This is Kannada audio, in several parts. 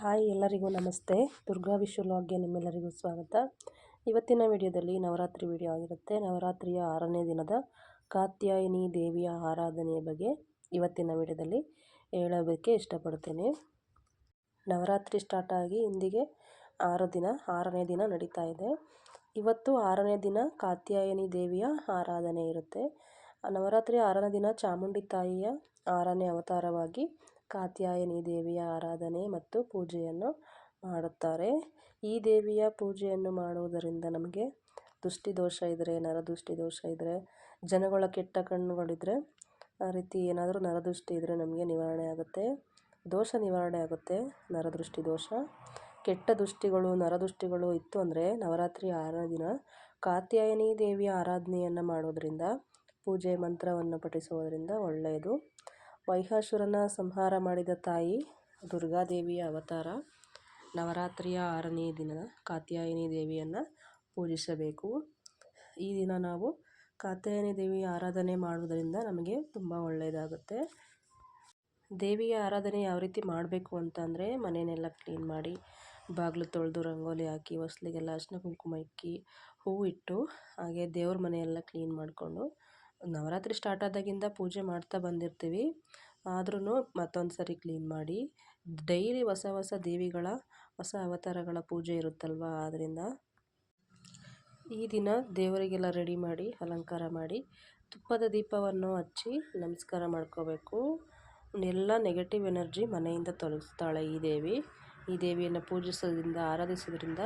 ಹಾಯ್ ಎಲ್ಲರಿಗೂ ನಮಸ್ತೆ. ದುರ್ಗಾ ವಿಶ್ವ ವ್ಲಾಗ್ಗೆ ನಿಮ್ಮೆಲ್ಲರಿಗೂ ಸ್ವಾಗತ. ಇವತ್ತಿನ ವಿಡಿಯೋದಲ್ಲಿ ನವರಾತ್ರಿ ವಿಡಿಯೋ ಆಗಿರುತ್ತೆ. ನವರಾತ್ರಿಯ 6ನೇ ದಿನದ ಕಾತ್ಯಾಯಿನಿ ದೇವಿಯ ಆರಾಧನೆಯ ಬಗ್ಗೆ ಇವತ್ತಿನ ವಿಡಿಯೋದಲ್ಲಿ ಹೇಳೋದಕ್ಕೆ ಇಷ್ಟಪಡ್ತೇನೆ. ನವರಾತ್ರಿ ಸ್ಟಾರ್ಟ್ ಆಗಿ ಇಂದಿಗೆ 6ನೇ ದಿನ ನಡೀತಾ ಇದೆ. ಇವತ್ತು 6ನೇ ದಿನ ಕಾತ್ಯಾಯಿನಿ ದೇವಿಯ ಆರಾಧನೆ ಇರುತ್ತೆ. ನವರಾತ್ರಿ 6ನೇ ದಿನ ಚಾಮುಂಡಿ ತಾಯಿಯ 6ನೇ ಅವತಾರವಾಗಿ ಕಾತ್ಯಾಯಿನಿ ದೇವಿಯ ಆರಾಧನೆ ಮತ್ತು ಪೂಜೆಯನ್ನು ಮಾಡುತ್ತಾರೆ. ಈ ದೇವಿಯ ಪೂಜೆಯನ್ನು ಮಾಡುವುದರಿಂದ ನಮಗೆ ದೃಷ್ಟಿದೋಷ ಇದ್ದರೆ, ನರದೃಷ್ಟಿ ದೋಷ ಇದ್ದರೆ, ಜನಗಳ ಕೆಟ್ಟ ಕಣ್ಣುಗಳಿದ್ದರೆ, ಆ ರೀತಿ ಏನಾದರೂ ನರದೃಷ್ಟಿ ಇದ್ದರೆ ನಮಗೆ ನಿವಾರಣೆ ಆಗುತ್ತೆ, ದೋಷ ನಿವಾರಣೆ ಆಗುತ್ತೆ. ನರದೃಷ್ಟಿ ದೋಷ, ಕೆಟ್ಟ ದೃಷ್ಟಿಗಳು, ನರದೃಷ್ಟಿಗಳು ಇತ್ತು ಅಂದರೆ ನವರಾತ್ರಿ 6ನೇ ದಿನ ಕಾತ್ಯಾಯಿನಿ ದೇವಿಯ ಆರಾಧನೆಯನ್ನು ಮಾಡೋದರಿಂದ, ಪೂಜೆ ಮಂತ್ರವನ್ನು ಪಠಿಸುವುದರಿಂದ ಒಳ್ಳೆಯದು. ಮಹಿಷಾಸುರನ ಸಂಹಾರ ಮಾಡಿದ ತಾಯಿ ದುರ್ಗಾದೇವಿಯ ಅವತಾರ. ನವರಾತ್ರಿಯ 6ನೇ ದಿನ ಕಾತ್ಯಾಯಿನಿ ದೇವಿಯನ್ನು ಪೂಜಿಸಬೇಕು. ಈ ದಿನ ನಾವು ಕಾತ್ಯಾಯಿನಿ ದೇವಿಯ ಆರಾಧನೆ ಮಾಡುವುದರಿಂದ ನಮಗೆ ತುಂಬ ಒಳ್ಳೆಯದಾಗುತ್ತೆ. ದೇವಿಯ ಆರಾಧನೆ ಯಾವ ರೀತಿ ಮಾಡಬೇಕು ಅಂತಂದರೆ, ಮನೆಯನ್ನೆಲ್ಲ ಕ್ಲೀನ್ ಮಾಡಿ, ಬಾಗಿಲು ತೊಳೆದು, ರಂಗೋಲಿ ಹಾಕಿ, ಹೊಸ್ಲಿಗೆಲ್ಲ ಅರಿಶಿನ ಕುಂಕುಮ ಇಕ್ಕಿ, ಹೂವು ಇಟ್ಟು, ಹಾಗೆ ದೇವ್ರ ಮನೆಯೆಲ್ಲ ಕ್ಲೀನ್ ಮಾಡಿಕೊಂಡು, ನವರಾತ್ರಿ ಸ್ಟಾರ್ಟ್ ಆದಾಗಿಂದ ಪೂಜೆ ಮಾಡ್ತಾ ಬಂದಿರ್ತೀವಿ. ಆದ್ರೂ ಮತ್ತೊಂದು ಸರಿ ಕ್ಲೀನ್ ಮಾಡಿ, ಡೈಲಿ ಹೊಸ ಹೊಸ ದೇವಿಗಳ ಹೊಸ ಅವತಾರಗಳ ಪೂಜೆ ಇರುತ್ತಲ್ವ, ಆದ್ದರಿಂದ ಈ ದಿನ ದೇವರಿಗೆಲ್ಲ ರೆಡಿ ಮಾಡಿ, ಅಲಂಕಾರ ಮಾಡಿ, ತುಪ್ಪದ ದೀಪವನ್ನು ಹಚ್ಚಿ ನಮಸ್ಕಾರ ಮಾಡ್ಕೋಬೇಕು. ಎಲ್ಲ ನೆಗೆಟಿವ್ ಎನರ್ಜಿ ಮನೆಯಿಂದ ತೊಲಗಿಸ್ತಾಳೆ ಈ ದೇವಿ. ಈ ದೇವಿಯನ್ನು ಪೂಜಿಸೋದ್ರಿಂದ, ಆರಾಧಿಸೋದ್ರಿಂದ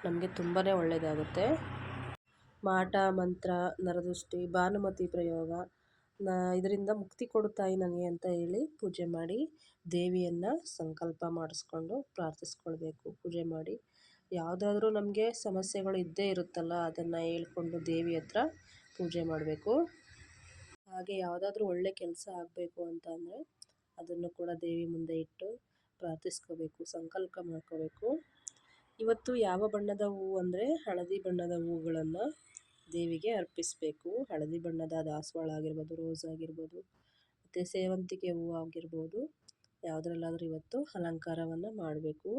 ನಮಗೆ ತುಂಬಾ ಒಳ್ಳೆಯದಾಗುತ್ತೆ. ಮಾಟ ಮಂತ್ರ, ನರದೃಷ್ಟಿ, ಭಾನುಮತಿ ಪ್ರಯೋಗ, ಇದರಿಂದ ಮುಕ್ತಿ ಕೊಡುತ್ತಾಯಿ ನನಗೆ ಅಂತ ಹೇಳಿ ಪೂಜೆ ಮಾಡಿ, ದೇವಿಯನ್ನು ಸಂಕಲ್ಪ ಮಾಡಿಸ್ಕೊಂಡು ಪ್ರಾರ್ಥಿಸ್ಕೊಳ್ಬೇಕು. ಪೂಜೆ ಮಾಡಿ, ಯಾವುದಾದ್ರೂ ನಮಗೆ ಸಮಸ್ಯೆಗಳು ಇದ್ದೇ ಇರುತ್ತಲ್ಲ, ಅದನ್ನು ಹೇಳ್ಕೊಂಡು ದೇವಿ ಹತ್ರ ಪೂಜೆ ಮಾಡಬೇಕು. ಹಾಗೆ ಯಾವುದಾದ್ರೂ ಒಳ್ಳೆ ಕೆಲಸ ಆಗಬೇಕು ಅಂತ ಅಂದರೆ ಅದನ್ನು ಕೂಡ ದೇವಿ ಮುಂದೆ ಇಟ್ಟು ಪ್ರಾರ್ಥಿಸ್ಕೋಬೇಕು, ಸಂಕಲ್ಪ ಮಾಡ್ಕೋಬೇಕು. ಇವತ್ತು ಯಾವ ಬಣ್ಣದ ಹೂವು ಅಂದರೆ ಹಳದಿ ಬಣ್ಣದ ಹೂವುಗಳನ್ನು ದೇವಿಗೆ ಅರ್ಪಿಸಬೇಕು. ಹಳದಿ ಬಣ್ಣದ ದಾಸವಾಳ ಆಗಿರ್ಬೋದು, ರೋಸ್ ಆಗಿರ್ಬೋದು, ಮತ್ತು ಸೇವಂತಿಗೆ ಹೂವು ಆಗಿರ್ಬೋದು, ಯಾವುದ್ರಲ್ಲಾದರೂ ಇವತ್ತು ಅಲಂಕಾರವನ್ನು ಮಾಡಬೇಕು.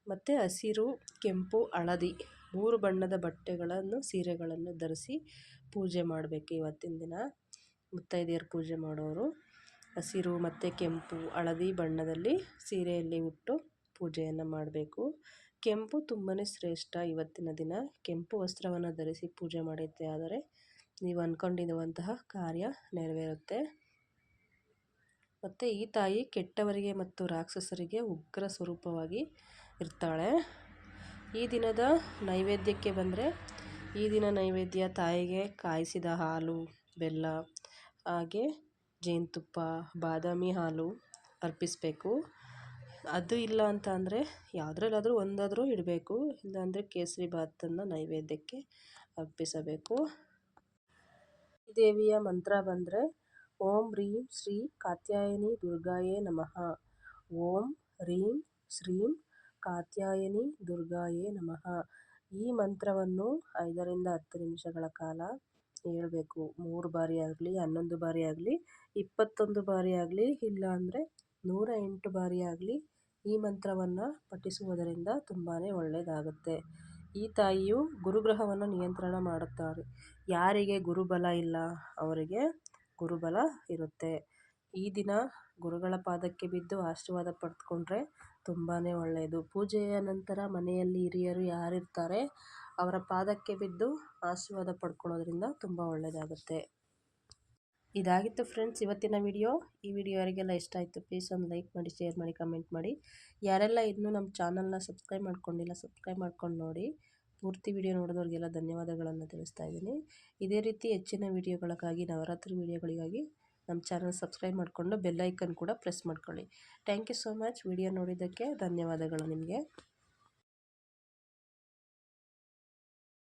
ಮತ್ತು ಹಸಿರು, ಕೆಂಪು, ಹಳದಿ 3 ಬಣ್ಣದ ಬಟ್ಟೆಗಳನ್ನು, ಸೀರೆಗಳನ್ನು ಧರಿಸಿ ಪೂಜೆ ಮಾಡಬೇಕು. ಇವತ್ತಿನ ದಿನ ಮುತ್ತೈದೆಯರು ಪೂಜೆ ಮಾಡೋರು ಹಸಿರು ಮತ್ತು ಕೆಂಪು, ಹಳದಿ ಬಣ್ಣದಲ್ಲಿ ಸೀರೆಯಲ್ಲಿ ಉಟ್ಟು ಪೂಜೆಯನ್ನು ಮಾಡಬೇಕು. ಕೆಂಪು ತುಂಬಾ ಶ್ರೇಷ್ಠ. ಇವತ್ತಿನ ದಿನ ಕೆಂಪು ವಸ್ತ್ರವನ್ನು ಧರಿಸಿ ಪೂಜೆ ಮಾಡಿದ್ದೆ ಆದರೆ ನೀವು ಅಂದ್ಕೊಂಡಿರುವಂತಹ ಕಾರ್ಯ ನೆರವೇರುತ್ತೆ. ಮತ್ತು ಈ ತಾಯಿ ಕೆಟ್ಟವರಿಗೆ ಮತ್ತು ರಾಕ್ಷಸರಿಗೆ ಉಗ್ರ ಸ್ವರೂಪವಾಗಿ ಇರ್ತಾಳೆ. ಈ ದಿನದ ನೈವೇದ್ಯಕ್ಕೆ ಬಂದರೆ, ಈ ದಿನ ನೈವೇದ್ಯ ತಾಯಿಗೆ ಕಾಯಿಸಿದ ಹಾಲು, ಬೆಲ್ಲ, ಹಾಗೆ ಜೇನುತುಪ್ಪ, ಬಾದಾಮಿ ಹಾಲು ಅರ್ಪಿಸಬೇಕು. ಅದು ಇಲ್ಲ ಅಂತ ಅಂದರೆ ಯಾವುದ್ರಲ್ಲಾದರೂ ಒಂದಾದರೂ ಇಡಬೇಕು. ಇಲ್ಲಾಂದರೆ ಕೇಸರಿ ಬಾತನ್ನು ನೈವೇದ್ಯಕ್ಕೆ ಅರ್ಪಿಸಬೇಕು. ದೇವಿಯ ಮಂತ್ರ ಬಂದರೆ ಓಂ ರೀಂ ಶ್ರೀ ಕಾತ್ಯಾಯಿನಿ ದುರ್ಗಾಯೇ ನಮಃ. ಓಂ ರೀಂ ಶ್ರೀಂ ಕಾತ್ಯಾಯಿನಿ ದುರ್ಗಾಯೇ ನಮಃ. ಈ ಮಂತ್ರವನ್ನು 5ರಿಂದ 10 ನಿಮಿಷಗಳ ಕಾಲ ಹೇಳಬೇಕು. 3 ಬಾರಿ ಆಗಲಿ, 11 ಬಾರಿ ಆಗಲಿ, 21 ಬಾರಿ ಆಗಲಿ, ಇಲ್ಲ ಅಂದರೆ 108 ಬಾರಿ ಆಗಲಿ ಈ ಮಂತ್ರವನ್ನು ಪಠಿಸುವುದರಿಂದ ತುಂಬಾ ಒಳ್ಳೆಯದಾಗುತ್ತೆ. ಈ ತಾಯಿಯು ಗುರುಗ್ರಹವನ್ನು ನಿಯಂತ್ರಣ ಮಾಡುತ್ತಾರೆ. ಯಾರಿಗೆ ಗುರುಬಲ ಇಲ್ಲ ಅವರಿಗೆ ಗುರುಬಲ ಇರುತ್ತೆ. ಈ ದಿನ ಗುರುಗಳ ಪಾದಕ್ಕೆ ಬಿದ್ದು ಆಶೀರ್ವಾದ ಪಡೆದುಕೊಂಡ್ರೆ ತುಂಬಾ ಒಳ್ಳೆಯದು. ಪೂಜೆಯ ನಂತರ ಮನೆಯಲ್ಲಿ ಹಿರಿಯರು ಯಾರಿರ್ತಾರೆ ಅವರ ಪಾದಕ್ಕೆ ಬಿದ್ದು ಆಶೀರ್ವಾದ ಪಡ್ಕೊಳ್ಳೋದ್ರಿಂದ ತುಂಬ ಒಳ್ಳೆಯದಾಗುತ್ತೆ. ಇದಾಗಿತ್ತು ಫ್ರೆಂಡ್ಸ್ ಇವತ್ತಿನ ವಿಡಿಯೋ. ಈ ವಿಡಿಯೋ ಯಾರಿಗೆಲ್ಲ ಇಷ್ಟ ಆಯಿತು ಪ್ಲೀಸ್ ಒಂದು ಲೈಕ್ ಮಾಡಿ, ಶೇರ್ ಮಾಡಿ, ಕಮೆಂಟ್ ಮಾಡಿ. ಯಾರೆಲ್ಲ ಇನ್ನೂ ನಮ್ಮ ಚಾನಲ್ನ ಸಬ್ಸ್ಕ್ರೈಬ್ ಮಾಡ್ಕೊಂಡಿಲ್ಲ ಸಬ್ಸ್ಕ್ರೈಬ್ ಮಾಡ್ಕೊಂಡು ನೋಡಿ. ಪೂರ್ತಿ ವಿಡಿಯೋ ನೋಡಿದವ್ರಿಗೆಲ್ಲ ಧನ್ಯವಾದಗಳನ್ನು ತಿಳಿಸ್ತಾ ಇದ್ದೀನಿ. ಇದೇ ರೀತಿ ಹೆಚ್ಚಿನ ವಿಡಿಯೋಗಳಿಗಾಗಿ, ನವರಾತ್ರಿ ವಿಡಿಯೋಗಳಿಗಾಗಿ ನಮ್ಮ ಚಾನಲ್ ಸಬ್ಸ್ಕ್ರೈಬ್ ಮಾಡಿಕೊಂಡು ಬೆಲ್ ಐಕನ್ ಕೂಡ ಪ್ರೆಸ್ ಮಾಡ್ಕೊಳ್ಳಿ. Thank you so much. Video ನೋಡಿದ್ದಕ್ಕೆ ಧನ್ಯವಾದಗಳು ನಿಮಗೆ.